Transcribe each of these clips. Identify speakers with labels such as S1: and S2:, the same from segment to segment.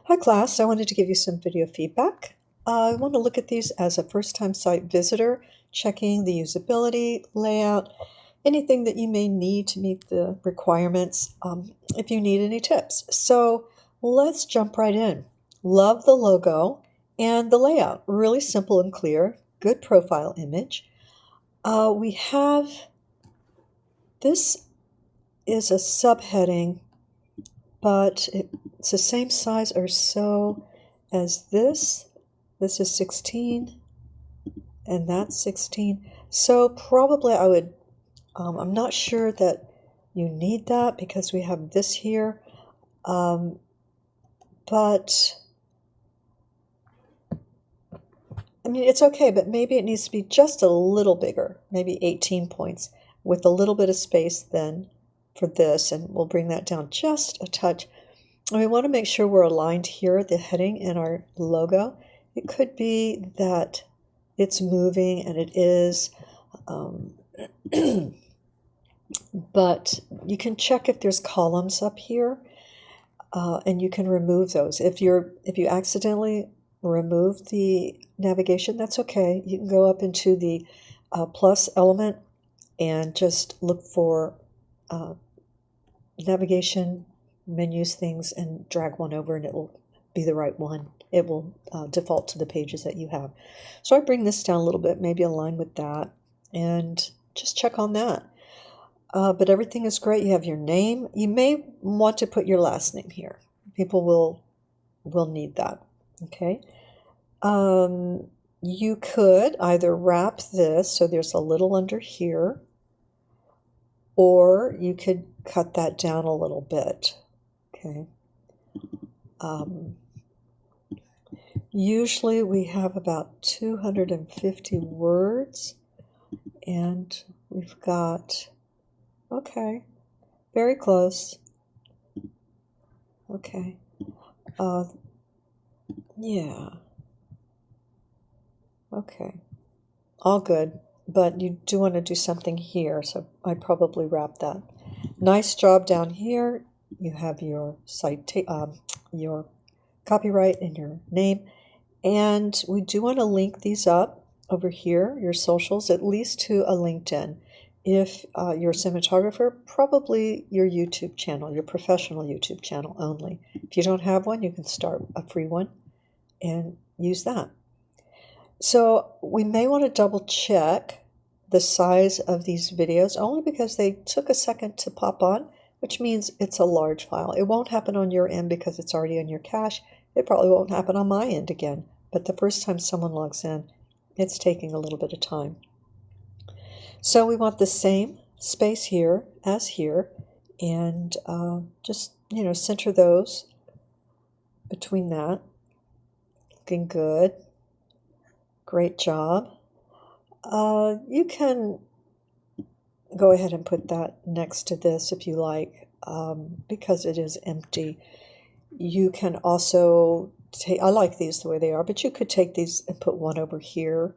S1: Hi class, I wanted to give you some video feedback. I want to look at these as a first-time site visitor, checking the usability, layout, anything that you may need to meet the requirements, if you need any tips. So let's jump right in. Love the logo and the layout, really simple and clear, good profile image. We have, this is a subheading, but it's the same size or so as this. This is 16 and that's 16. So probably I would, I'm not sure that you need that because we have this here. But I mean, it's okay, but maybe it needs to be just a little bigger, maybe 18 points with a little bit of space then for this, and we'll bring that down just a touch. And we want to make sure we're aligned here, the heading in our logo. It could be that it's moving, and it is, but you can check if there's columns up here, and you can remove those. If you accidentally remove the navigation, that's okay. You can go up into the plus element and just look for navigation menus things and drag one over and it will be the right one. It will default to the pages that you have. So I bring this down a little bit, maybe align with that, and just check on that. But everything is great. You have your name. You may want to put your last name here. People will need that. Okay. You could either wrap this so there's a little under here, or you could cut that down a little bit. Okay. Usually we have about 250 words, and we've got, okay, very close. Okay. Yeah. Okay. All good. But you do want to do something here, so I probably wrap that. Nice job down here. You have your your copyright and your name. And we do want to link these up over here, your socials, at least to a LinkedIn. If you're a cinematographer, probably your YouTube channel, your professional YouTube channel only. If you don't have one, you can start a free one and use that. So we may want to double check the size of these videos only because they took a second to pop on, which means it's a large file. It won't happen on your end because it's already in your cache. It probably won't happen on my end again, but the first time someone logs in, it's taking a little bit of time. So we want the same space here as here, and just, center those between that. Looking good. Great job. You can go ahead and put that next to this if you like, because it is empty. You can also take, I like these the way they are, but you could take these and put one over here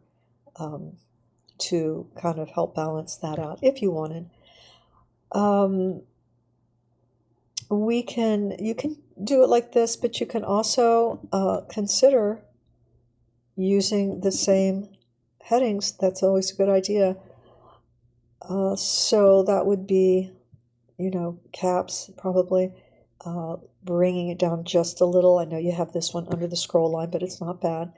S1: to kind of help balance that out if you wanted. You can do it like this, but you can also consider using the same headings. That's always a good idea. So that would be, caps probably, bringing it down just a little. I know you have this one under the scroll line, but it's not bad.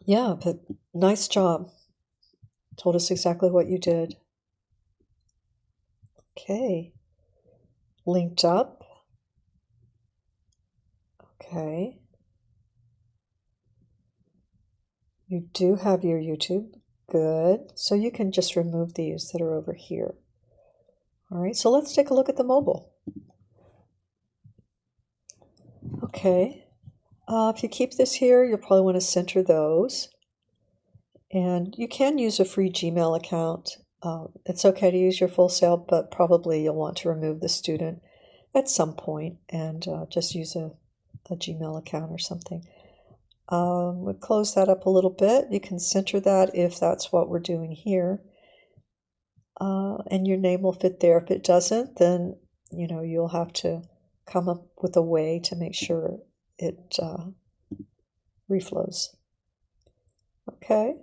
S1: Yeah, but nice job. Told us exactly what you did. Okay. Linked up. Okay. You do have your YouTube. Good. So you can just remove these that are over here. All right, so let's take a look at the mobile. Okay. If you keep this here, you'll probably want to center those. And you can use a free Gmail account. It's okay to use your full self, but probably you'll want to remove the student at some point and just use a Gmail account or something. We'll close that up a little bit. You can center that if that's what we're doing here. And your name will fit there. If it doesn't, then you'll have to come up with a way to make sure it reflows. Okay.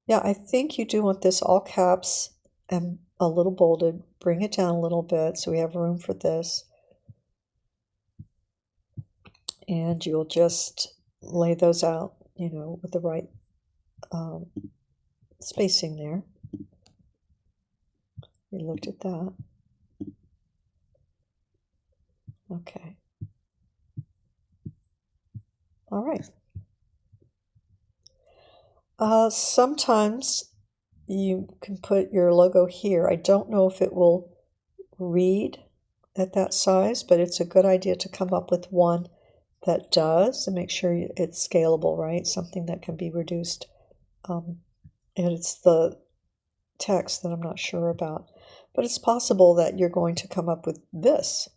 S1: Yeah, I think you do want this all caps and a little bolded. Bring it down a little bit so we have room for this. And you'll just lay those out, with the right spacing there. We looked at that. Okay. All right. Sometimes you can put your logo here. I don't know if it will read at that size, but it's a good idea to come up with one that does and make sure it's scalable, right? Something that can be reduced. And it's the text that I'm not sure about. But it's possible that you're going to come up with this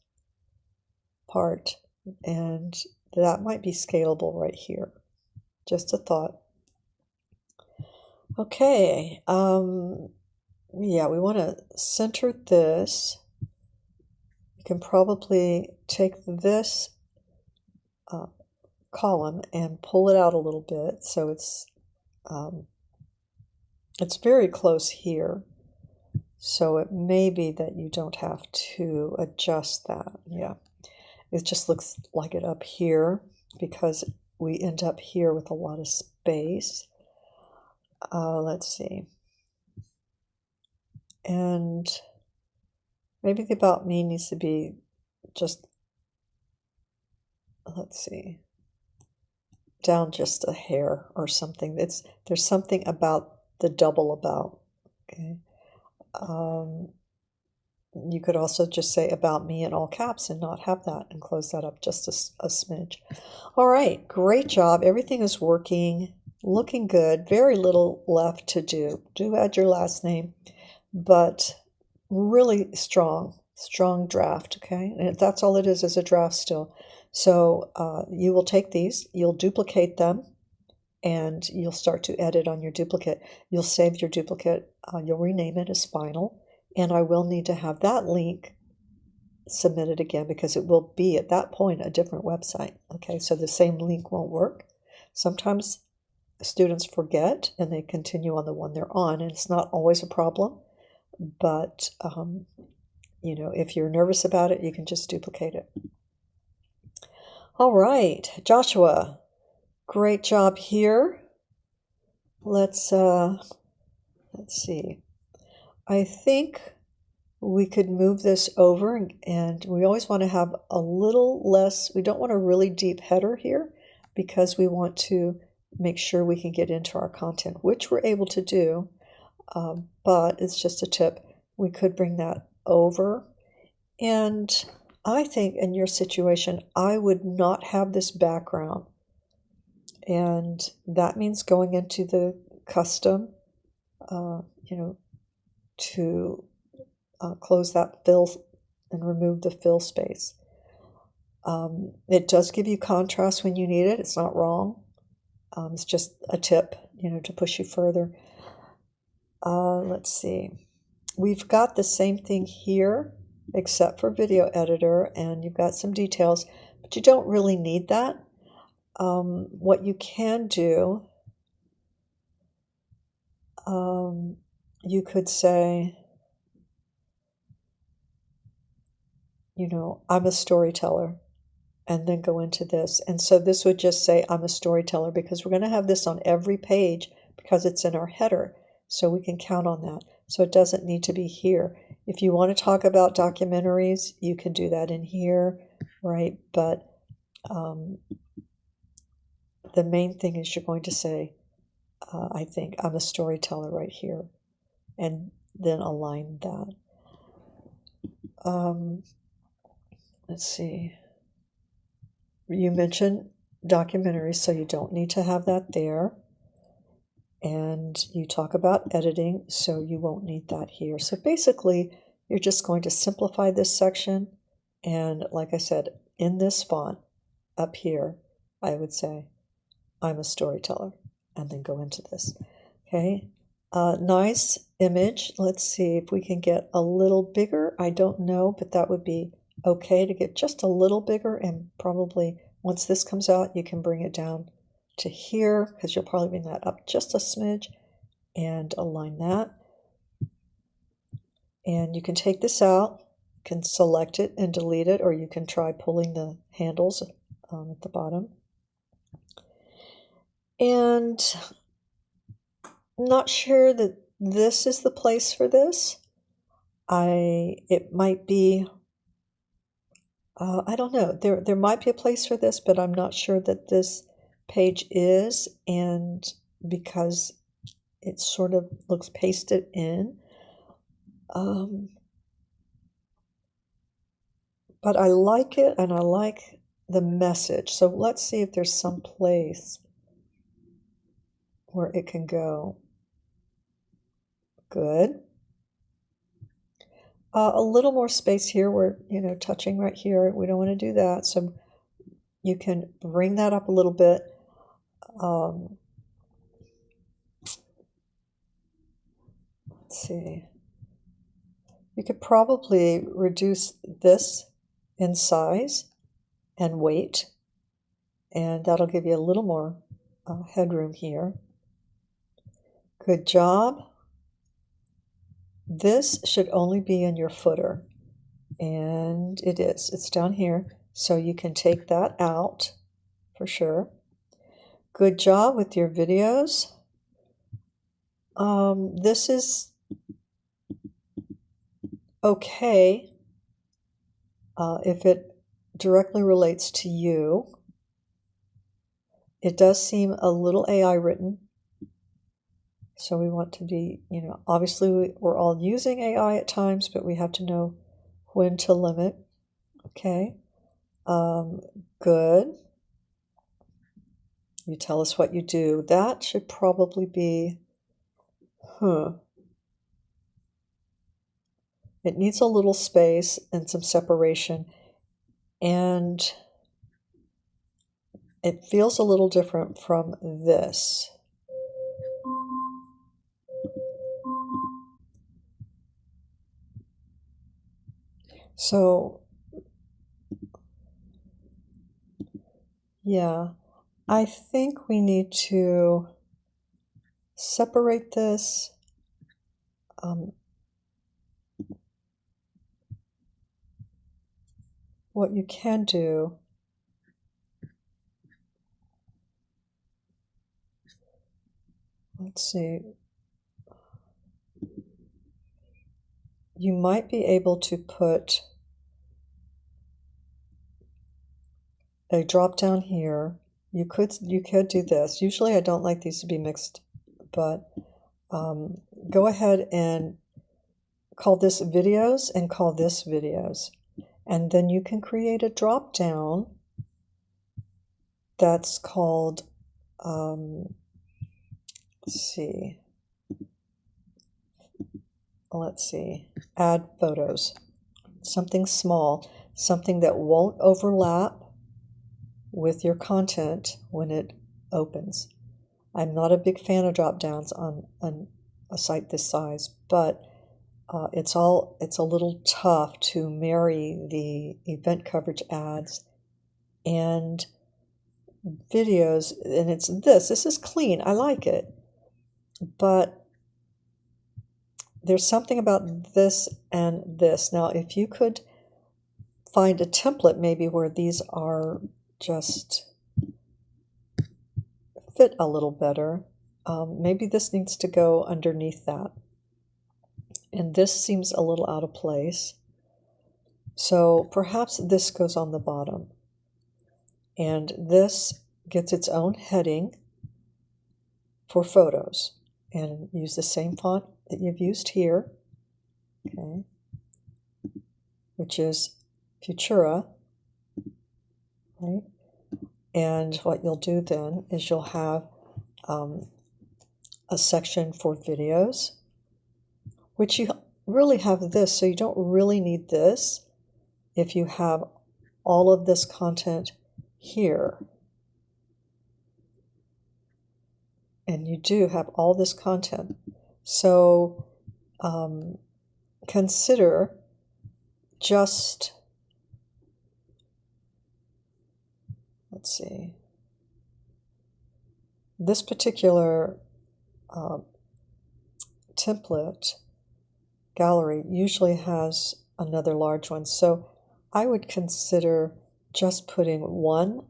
S1: part, and that might be scalable right here. Just a thought. Okay, yeah, we want to center this. You can probably take this column and pull it out a little bit so it's very close here. So it may be that you don't have to adjust that. Yeah, it just looks like it up here because we end up here with a lot of space. Let's see. And maybe the about me needs to be just, let's see, down just a hair or something. There's something about the double about. Okay. You could also just say about me in all caps and not have that and close that up just a smidge. All right, great job. Everything is working, looking good. Very little left to do. Do add your last name, but really strong draft, okay? And that's all it is a draft still. So you will take these, you'll duplicate them, and you'll start to edit on your duplicate. You'll save your duplicate, you'll rename it as final, and I will need to have that link submitted again because it will be at that point a different website. Okay, so the same link won't work. Sometimes students forget and they continue on the one they're on, and it's not always a problem, but if you're nervous about it, you can just duplicate it. All right, Joshua, great job here. Let's see. I think we could move this over, and we always want to have a little less. We don't want a really deep header here because we want to make sure we can get into our content, which we're able to do, but it's just a tip. We could bring that over. And I think in your situation, I would not have this background. And that means going into the custom, to close that fill and remove the fill space. It does give you contrast when you need it. It's not wrong. It's just a tip, to push you further. Let's see. We've got the same thing here, except for video editor, and you've got some details, but you don't really need that. What you can do, you could say, I'm a storyteller, and then go into this. And so this would just say, I'm a storyteller, because we're going to have this on every page because it's in our header. So we can count on that. So it doesn't need to be here. If you want to talk about documentaries, you can do that in here, right? But the main thing is you're going to say, I think, I'm a storyteller right here, and then align that. Let's see. You mentioned documentaries, so you don't need to have that there. And you talk about editing, so you won't need that here. So basically, you're just going to simplify this section. And like I said, in this font up here, I would say, I'm a storyteller, and then go into this. Okay, nice image. Let's see if we can get a little bigger. I don't know, but that would be okay to get just a little bigger, and probably once this comes out, you can bring it down to here because you'll probably bring that up just a smidge and align that. And you can take this out, you can select it and delete it, or you can try pulling the handles at the bottom. And I'm not sure that this is the place for this. It might be, I don't know. There might be a place for this, but I'm not sure that this page is, and because it sort of looks pasted in. But I like it, and I like the message. So let's see if there's some place where it can go. Good. A little more space here. We're, touching right here. We don't want to do that. So you can bring that up a little bit. Let's see. You could probably reduce this in size and weight, and that'll give you a little more headroom here. Good job. This should only be in your footer, and it is. It's down here, so you can take that out for sure. Good job with your videos. This is okay if it directly relates to you. It does seem a little AI written. So we want to be, obviously we're all using AI at times, but we have to know when to limit. Okay. Good. You tell us what you do. That should probably be, It needs a little space and some separation, and it feels a little different from this. So, yeah, I think we need to separate this. What you can do, let's see, you might be able to put a drop down here. You could do this. Usually I don't like these to be mixed, but go ahead and call this videos and call this videos. And then you can create a drop down that's called, let's see, add photos. Something small, something that won't overlap with your content when it opens. I'm not a big fan of drop downs on a site this size, but it's a little tough to marry the event coverage ads and videos, and it's this is clean. I like it, but there's something about this and this. Now, if you could find a template maybe where these are just fit a little better, maybe this needs to go underneath that. And this seems a little out of place. So perhaps this goes on the bottom. And this gets its own heading for photos. And use the same font that you've used here, okay, which is Futura, right? And what you'll do then is you'll have a section for videos, which you really have this, so you don't really need this if you have all of this content here. And you do have all this content. So consider just let's see, this particular template gallery usually has another large one. So I would consider just putting one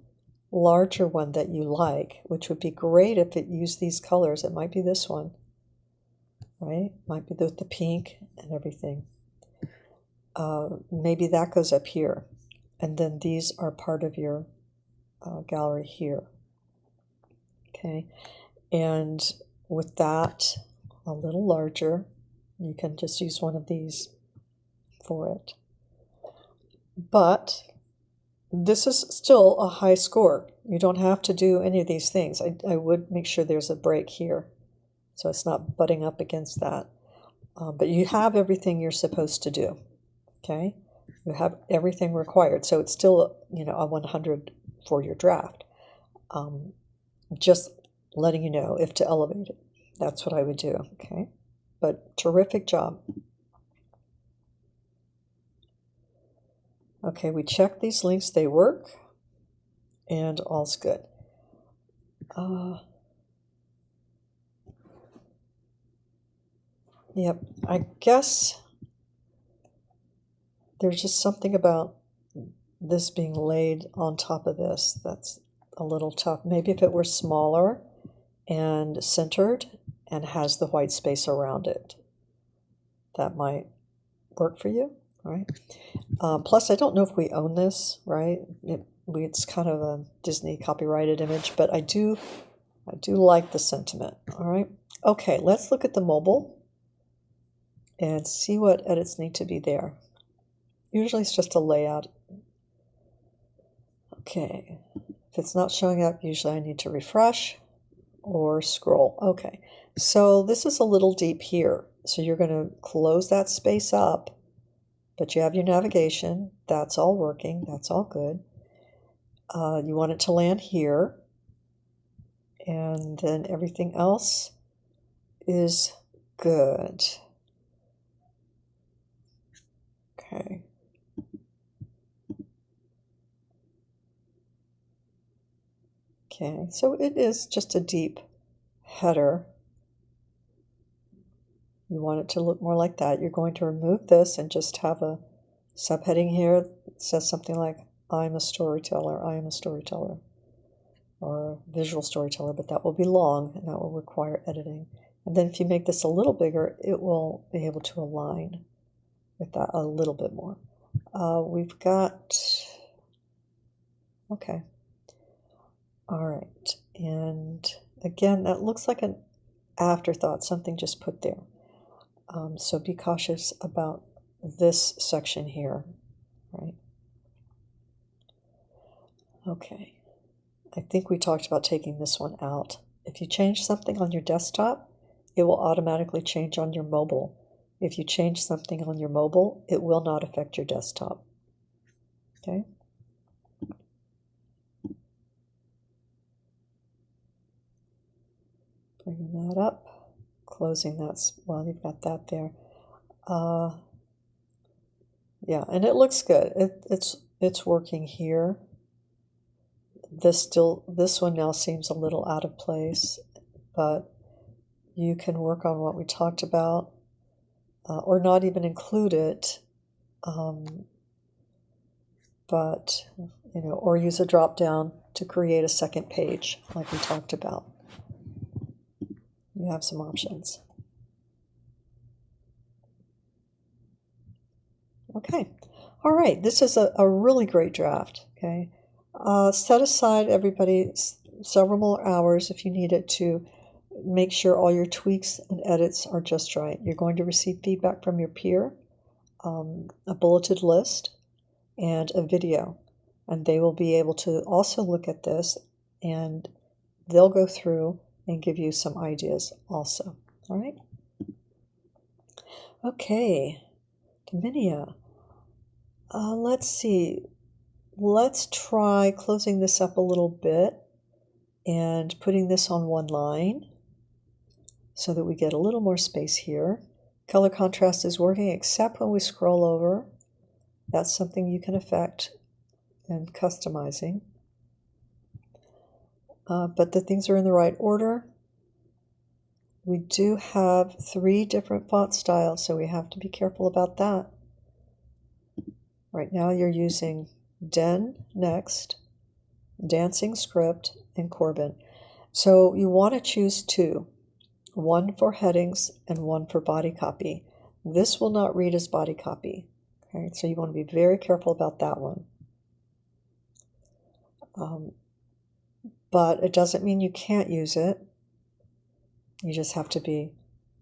S1: larger one that you like, which would be great if it used these colors. It might be this one, right? Might be the pink and everything. Maybe that goes up here. And then these are part of your gallery here. Okay. And with that a little larger, you can just use one of these for it. But this is still a high score. You don't have to do any of these things. I would make sure there's a break here, so it's not butting up against that. But you have everything you're supposed to do, okay? You have everything required, so it's still, a 100 for your draft. Just letting you know if to elevate it. That's what I would do, okay? But terrific job. Okay, we checked these links, they work, and all's good. Yep, I guess there's just something about this being laid on top of this that's a little tough. Maybe if it were smaller and centered and has the white space around it, that might work for you, right? Plus, I don't know if we own this, right? It's kind of a Disney copyrighted image, but I do like the sentiment, all right? Okay, let's look at the mobile and see what edits need to be there. Usually it's just a layout. Okay, if it's not showing up, usually I need to refresh or scroll. Okay, so this is a little deep here. So you're going to close that space up, but you have your navigation. That's all working. That's all good. You want it to land here, and then everything else is good. Okay. Okay, so it is just a deep header. You want it to look more like that. You're going to remove this and just have a subheading here that says something like, I'm a storyteller, I am a storyteller, or a visual storyteller, but that will be long and that will require editing. And then if you make this a little bigger, it will be able to align with that a little bit more. We've got, okay. All right, and again, that looks like an afterthought, something just put there. So be cautious about this section here, right? Okay, I think we talked about taking this one out. If you change something on your desktop, it will automatically change on your mobile. If you change something on your mobile, it will not affect your desktop, okay? Bringing that up, closing that, well, you've got that there. Yeah, and it looks good. It's working here. This one now seems a little out of place, but you can work on what we talked about, or not even include it, but or use a drop down to create a second page like we talked about. You have some options. Okay, all right, this is a really great draft, okay? Set aside, everybody, several more hours if you need it to make sure all your tweaks and edits are just right. You're going to receive feedback from your peer, a bulleted list, and a video. And they will be able to also look at this, and they'll go through and give you some ideas also. All right? Okay, Dominia. Let's see. Let's try closing this up a little bit and putting this on one line so that we get a little more space here. Color contrast is working except when we scroll over. That's something you can affect in customizing. but the things are in the right order. We do have 3 different font styles, so we have to be careful about that. Right now you're using Den Next, Dancing Script, and Corbin. So you want to choose 2, one for headings and one for body copy. This will not read as body copy. Okay, so you want to be very careful about that one. But it doesn't mean you can't use it. You just have to be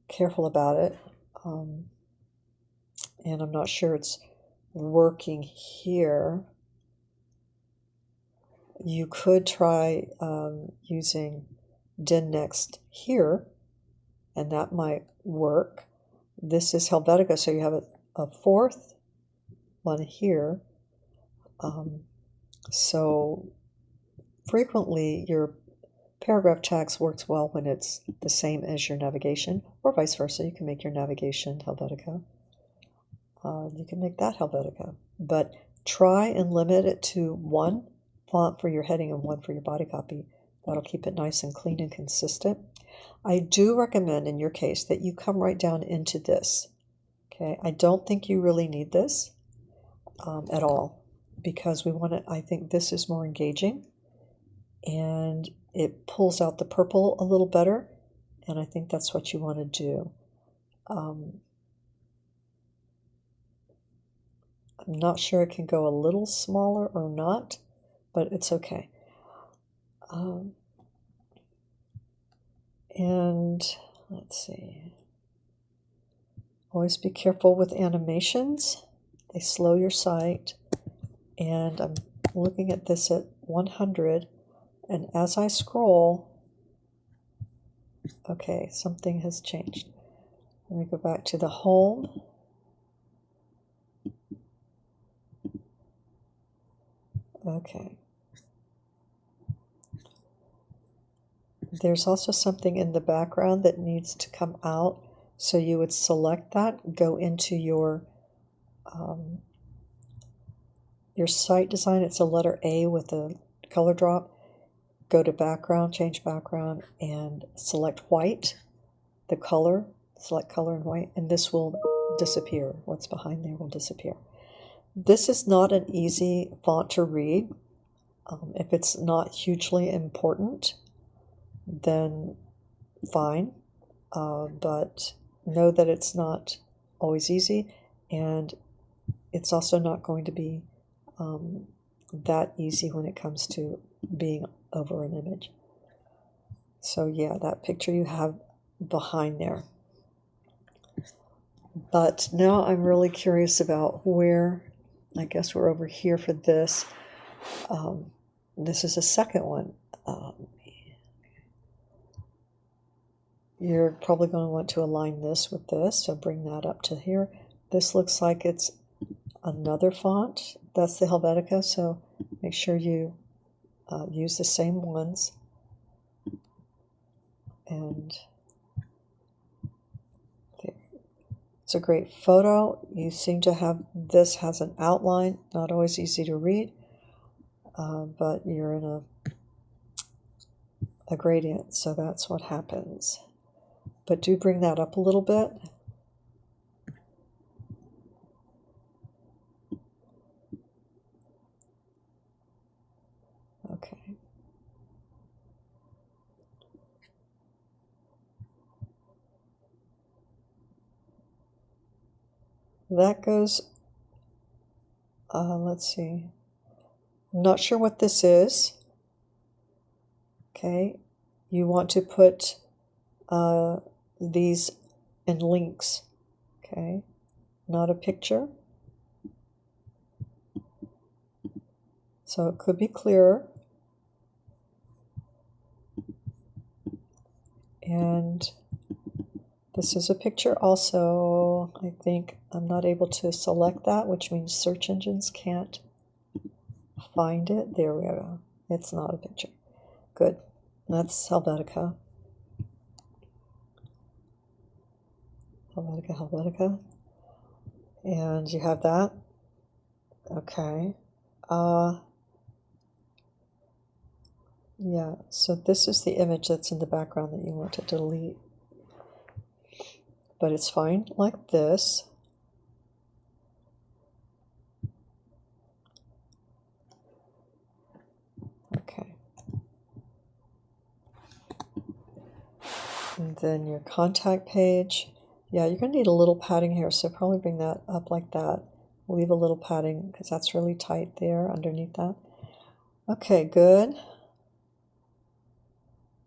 S1: careful about it. And I'm not sure it's working here. You could try using Den Next here, and that might work. This is Helvetica, so you have a 4th one here. So frequently your paragraph tags works well when it's the same as your navigation, or vice versa. You can make your navigation Helvetica. You can make that Helvetica. But try and limit it to 1 font for your heading and 1 for your body copy. That'll keep it nice and clean and consistent. I do recommend in your case that you come right down into this. Okay, I don't think you really need this at all, because we want to, I think this is more engaging and it pulls out the purple a little better, and I think that's what you want to do. I'm not sure it can go a little smaller or not, but it's okay. And let's see. Always be careful with animations. They slow your site. And I'm looking at this at 100. And as I scroll, okay, something has changed. Let me go back to the home. Okay. There's also something in the background that needs to come out. So you would select that, go into your site design. It's a letter A with a color drop. Go to background, change background, and select white, the color, select color and white, and this will disappear. What's behind there will disappear. This is not an easy font to read. If it's not hugely important, then fine, but know that it's not always easy, and it's also not going to be that easy when it comes to being over an image. So yeah, that picture you have behind there. But now I'm really curious about where, I guess we're over here for this. This is a second one. You're probably going to want to align this with this, so bring that up to here. This looks like it's another font. That's the Helvetica, so make sure you use the same ones. And there. It's a great photo. You seem to have, this has an outline, not always easy to read, but you're in a gradient, so that's what happens. But do bring that up a little bit. Okay. That goes, let's see. I'm not sure what this is. Okay. You want to put these in links. Okay. Not a picture. So it could be clearer. And this is a picture also. I think I'm not able to select that, which means search engines can't find it. There we go. It's not a picture. Good. That's Helvetica. Helvetica, Helvetica. And you have that. Okay. Yeah, so this is the image that's in the background that you want to delete. But it's fine like this. Okay. And then your contact page. Yeah, you're going to need a little padding here, so probably bring that up like that. Leave a little padding because that's really tight there underneath that. Okay, good.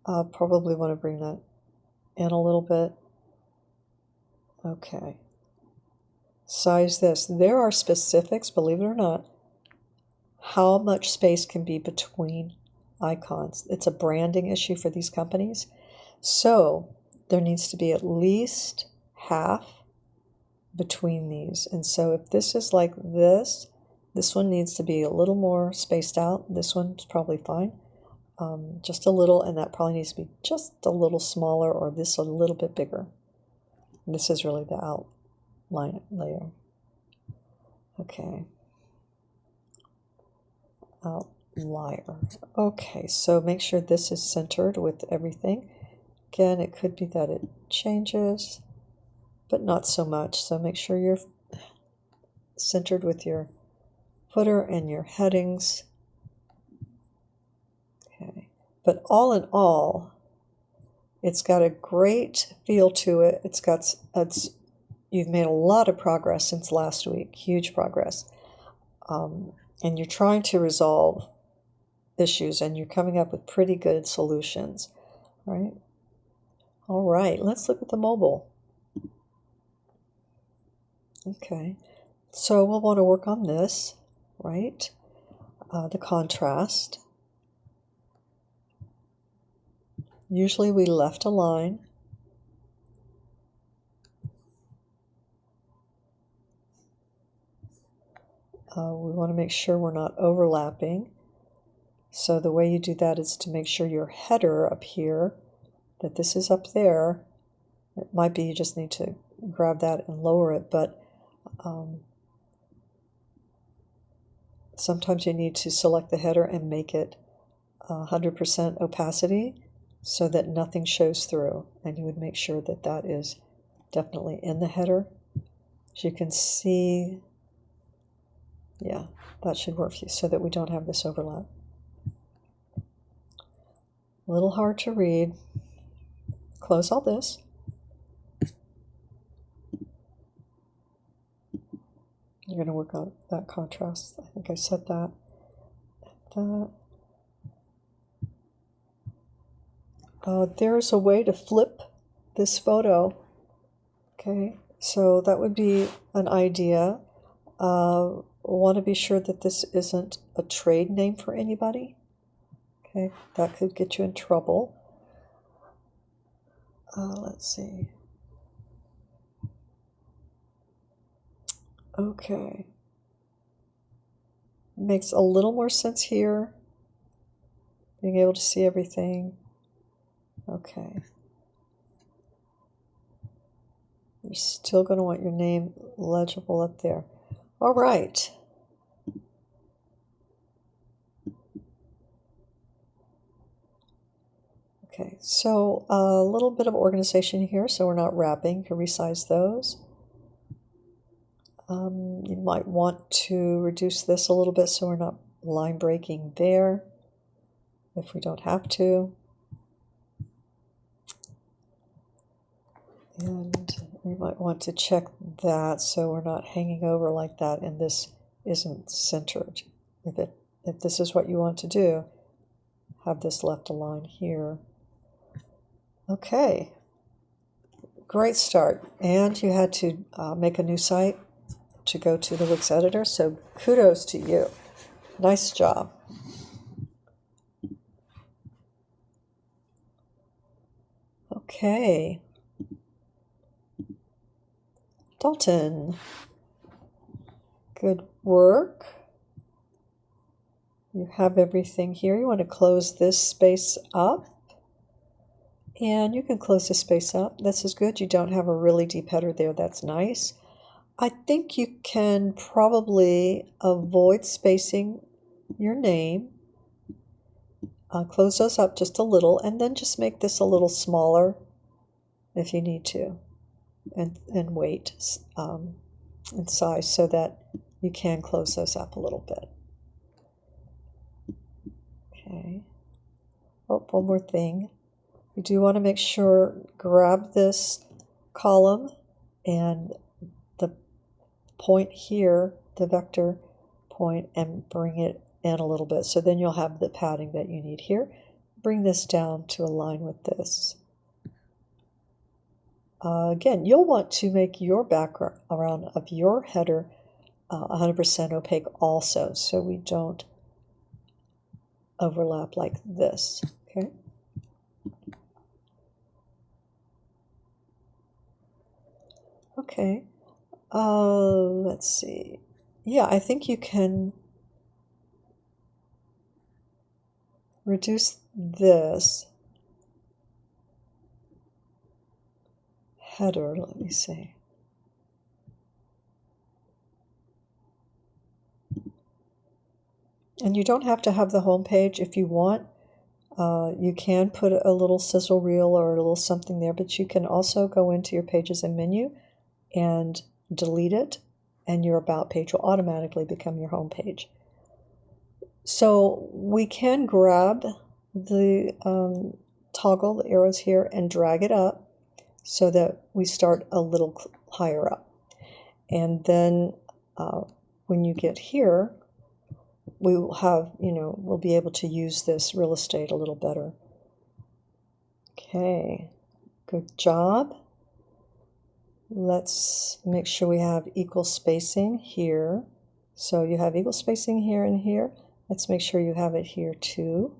S1: I'll probably want to bring that in a little bit. Okay. Size this. There are specifics, believe it or not, how much space can be between icons. It's a branding issue for these companies. So there needs to be at least half between these. And so if this is like this one needs to be a little more spaced out. This one's probably fine. Just a little, and that probably needs to be just a little smaller, or this a little bit bigger. This is really the outline layer. Okay. Outlier. Okay, so make sure this is centered with everything. Again, it could be that it changes, but not so much. So make sure you're centered with your footer and your headings. Okay, but all in all, it's got a great feel to it. You've made a lot of progress since last week, huge progress. And you're trying to resolve issues, and you're coming up with pretty good solutions, right? All right, let's look at the mobile. Okay, so we'll want to work on this, right? The contrast. Usually we left align. We want to make sure we're not overlapping. So the way you do that is to make sure your header up here, that this is up there. It might be you just need to grab that and lower it, but sometimes you need to select the header and make it 100% opacity so that nothing shows through, and you would make sure that that is definitely in the header. As you can see, yeah, that should work for you so that we don't have this overlap. A little hard to read. Close all this. You're going to work on that contrast. I think I said that. There's a way to flip this photo. Okay, so that would be an idea. Want to be sure that this isn't a trade name for anybody. Okay, that could get you in trouble. Let's see. Okay. Makes a little more sense here. Being able to see everything. Okay. You're still going to want your name legible up there. All right. Okay, so a little bit of organization here so we're not wrapping. You can resize those. You might want to reduce this a little bit so we're not line breaking there if we don't have to. And we might want to check that so we're not hanging over like that and this isn't centered. If this is what you want to do, have this left aligned here. Okay, great start. And you had to make a new site to go to the Wix editor, so kudos to you. Nice job. Okay. Dalton, good work. You have everything here. You want to close this space up. And you can close this space up. This is good. You don't have a really deep header there. That's nice. I think you can probably avoid spacing your name. close those up just a little, and then just make this a little smaller if you need to, and weight and size, so that you can close those up a little bit. Okay. Oh, one more thing. You do want to make sure, grab this column and the point here, the vector point, and bring it in a little bit. So then you'll have the padding that you need here. Bring this down to align with this. Again, you'll want to make your background of your header 100% opaque also, so we don't overlap like this. Okay. Okay. Let's see. Yeah, I think you can reduce this header. Let me see. And you don't have to have the home page if you want. You can put a little sizzle reel or a little something there, but you can also go into your pages and menu and delete it, and your about page will automatically become your home page. So we can grab the toggle, the arrows here, and drag it up so that we start a little higher up. And then when you get here, we will have, we'll be able to use this real estate a little better. Okay, good job. Let's make sure we have equal spacing here. So you have equal spacing here and here. Let's make sure you have it here too.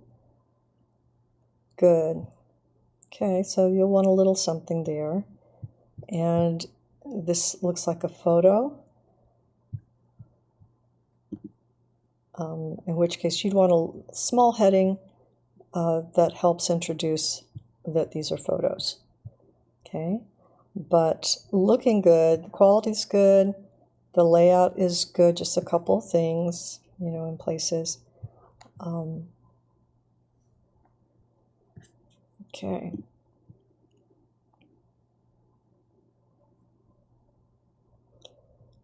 S1: Good. Okay, so you'll want a little something there. And this looks like a photo. In which case you'd want a small heading that helps introduce that these are photos. Okay, but looking good, the quality's good, the layout is good, just a couple of things, in places. Okay.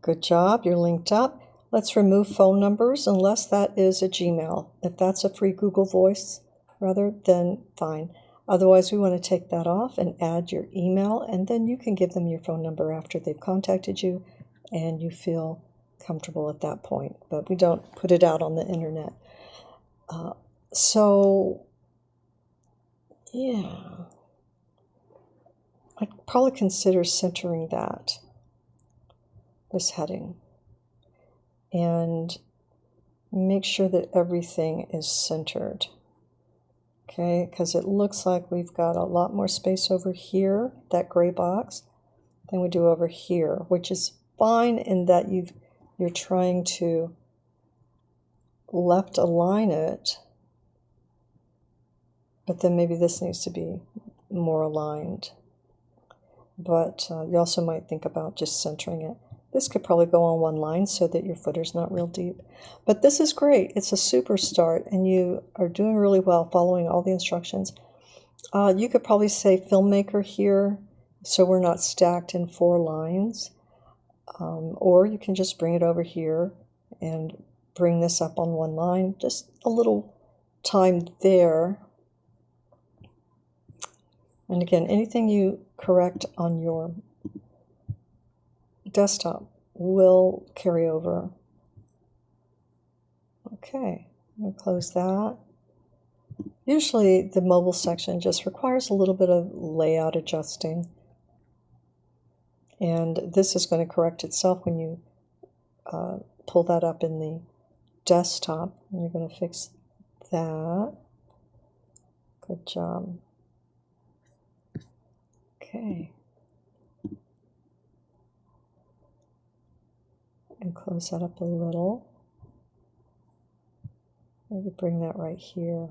S1: Good job, you're linked up. Let's remove phone numbers unless that is a Gmail. If that's a free Google Voice, then fine. Otherwise, we want to take that off and add your email, and then you can give them your phone number after they've contacted you and you feel comfortable at that point. But we don't put it out on the internet. Yeah, I'd probably consider centering this heading. And make sure that everything is centered, okay? Because it looks like we've got a lot more space over here, that gray box, than we do over here, which is fine in that you're trying to left align it, but then maybe this needs to be more aligned. But you also might think about just centering it. This could probably go on one line so that your footer's not real deep. But this is great. It's a super start, and you are doing really well following all the instructions. You could probably say filmmaker here, so we're not stacked in 4 lines. Or you can just bring it over here and bring this up on one line. Just a little time there. And again, anything you correct on your desktop will carry over. Okay, we'll close that. Usually the mobile section just requires a little bit of layout adjusting. And this is going to correct itself when you pull that up in the desktop. And you're going to fix that. Good job. Okay. And close that up a little. Maybe bring that right here.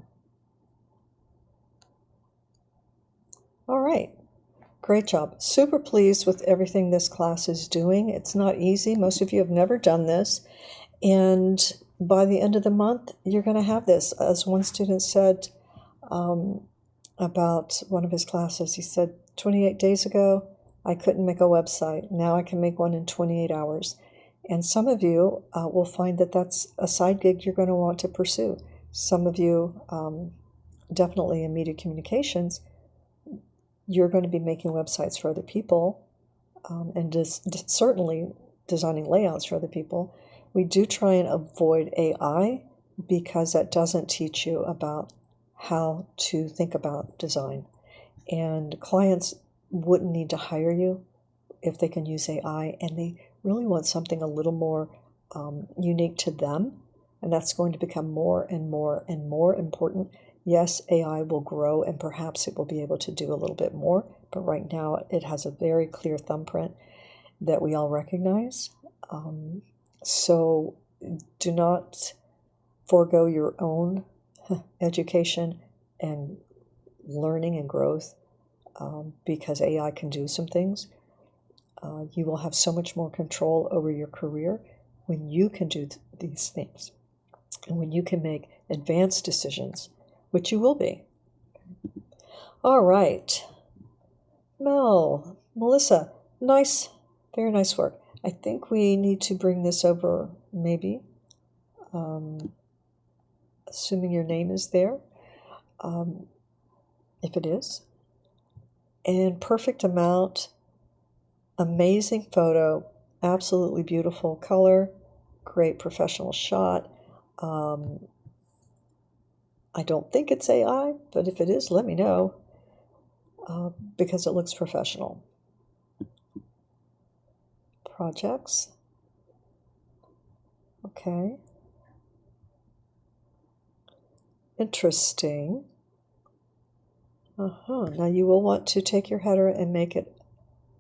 S1: All right, great job. Super pleased with everything this class is doing. It's not easy. Most of you have never done this. And by the end of the month, you're going to have this. As one student said, about one of his classes. He said, 28 days ago, I couldn't make a website. Now I can make one in 28 hours. And some of you will find that that's a side gig you're going to want to pursue. Some of you, definitely in media communications, you're going to be making websites for other people, and certainly designing layouts for other people. We do try and avoid AI because that doesn't teach you about how to think about design. And clients wouldn't need to hire you if they can use AI, and they really want something a little more unique to them. And that's going to become more and more and more important. Yes, AI will grow and perhaps it will be able to do a little bit more, but right now it has a very clear thumbprint that we all recognize. So do not forego your own education and learning and growth because AI can do some things. You will have so much more control over your career when you can do these things and when you can make advanced decisions, which you will be. All right. Melissa, nice, very nice work. I think we need to bring this over, maybe, assuming your name is there, if it is. And perfect amount, amazing photo, absolutely beautiful color, great professional shot. I don't think it's AI, but if it is, let me know, because it looks professional. Projects. Okay. Interesting. Now you will want to take your header and make it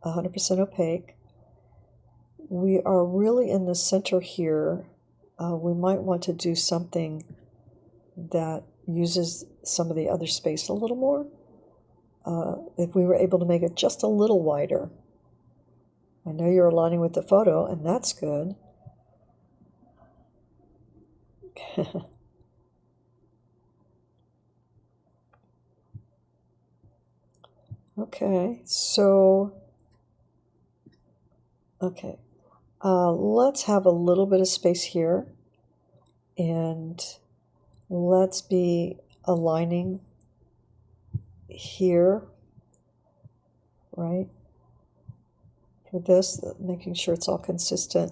S1: 100% opaque. We are really in the center here. We might want to do something that uses some of the other space a little more. If we were able to make it just a little wider. I know you're aligning with the photo, and that's good. Okay, so, okay, let's have a little bit of space here, and let's be aligning here, right, for this, making sure it's all consistent.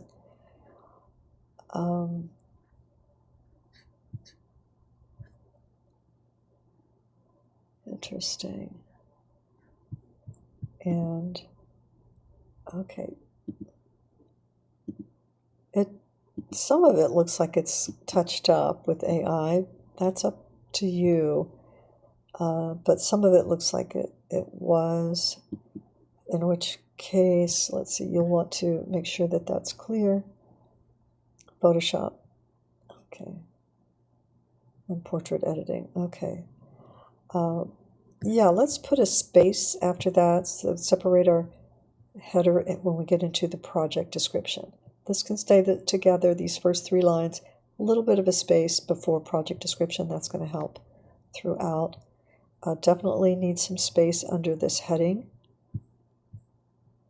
S1: Interesting. And okay, some of it looks like it's touched up with AI. That's up to you. But some of it looks like it was, in which case, let's see, you'll want to make sure that that's clear. Photoshop. Okay. And portrait editing. Okay. Yeah, let's put a space after that, so separate our header when we get into the project description. This can stay together, these first 3 lines, a little bit of a space before project description. That's going to help throughout. Definitely need some space under this heading.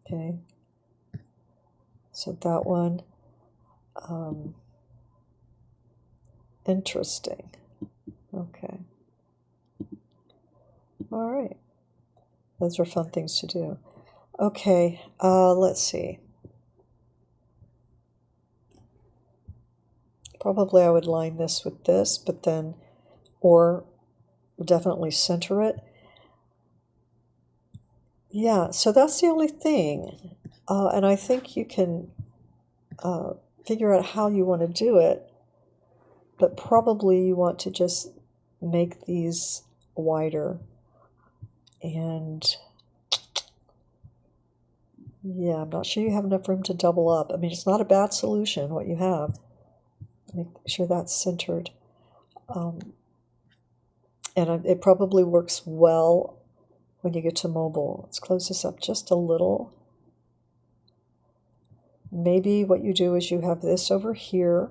S1: Okay, so that one, interesting. Okay. All right. Those are fun things to do. Okay, let's see. Probably I would line this with this, but then, or definitely center it. Yeah, so that's the only thing. And I think you can figure out how you want to do it, but probably you want to just make these wider. And yeah, I'm not sure you have enough room to double up. I mean, it's not a bad solution, what you have. Make sure that's centered. And it probably works well when you get to mobile. Let's close this up just a little. Maybe what you do is you have this over here,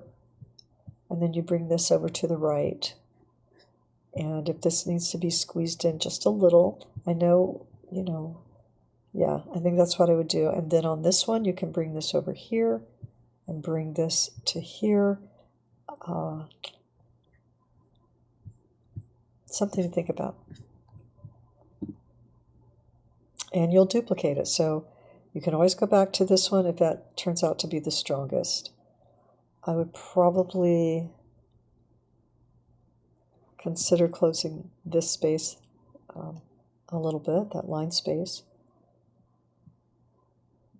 S1: and then you bring this over to the right. And if this needs to be squeezed in just a little, I know, yeah, I think that's what I would do. And then on this one, you can bring this over here and bring this to here. Something to think about. And you'll duplicate it. So you can always go back to this one if that turns out to be the strongest. I would probably consider closing this space a little bit, that line space.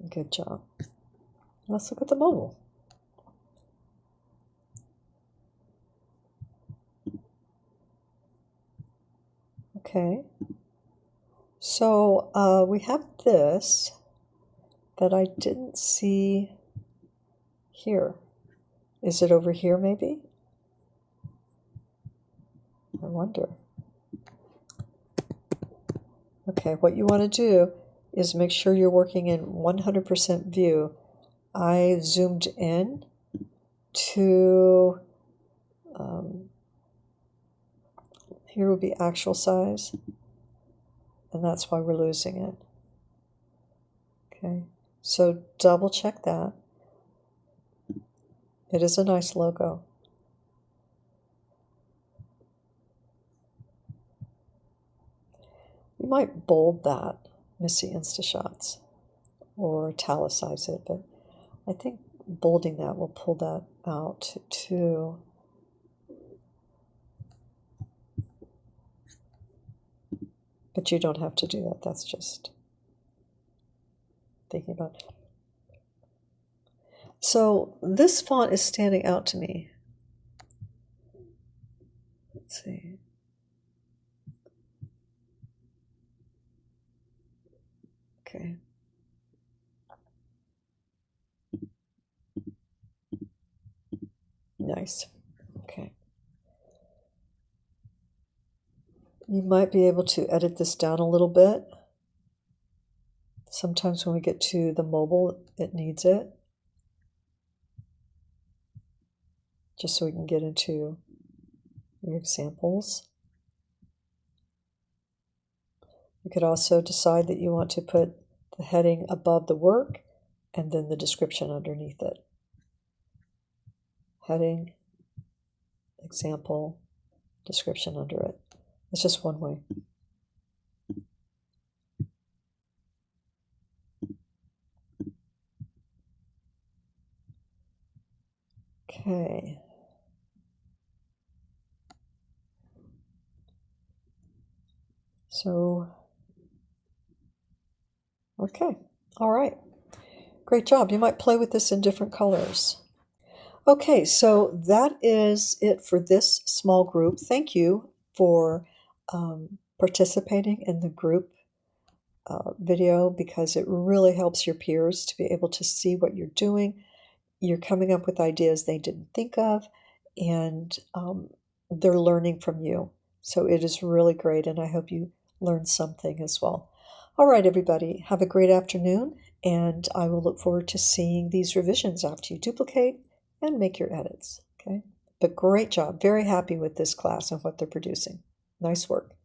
S1: Good job. Let's look at the mobile. Okay. So we have this that I didn't see here. Is it over here maybe? I wonder. Okay, what you want to do is make sure you're working in 100% view. I zoomed in to, here would be actual size, and that's why we're losing it. Okay, so double check that. It is a nice logo. You might bold that, Missy Instashots, or italicize it, but I think bolding that will pull that out too. But you don't have to do that. That's just thinking about it. So this font is standing out to me. Let's see. Okay. Nice. Okay. You might be able to edit this down a little bit. Sometimes when we get to the mobile, it needs it. Just so we can get into your examples. You could also decide that you want to put the heading above the work and then the description underneath it. Heading, example, description under it. It's just one way. Okay. So, okay. All right. Great job. You might play with this in different colors. Okay, so that is it for this small group. Thank you for participating in the group video, because it really helps your peers to be able to see what you're doing. You're coming up with ideas they didn't think of, and they're learning from you. So it is really great, and I hope you learned something as well. All right, everybody, have a great afternoon, and I will look forward to seeing these revisions after you duplicate and make your edits. Okay, but great job. Very happy with this class and what they're producing. Nice work.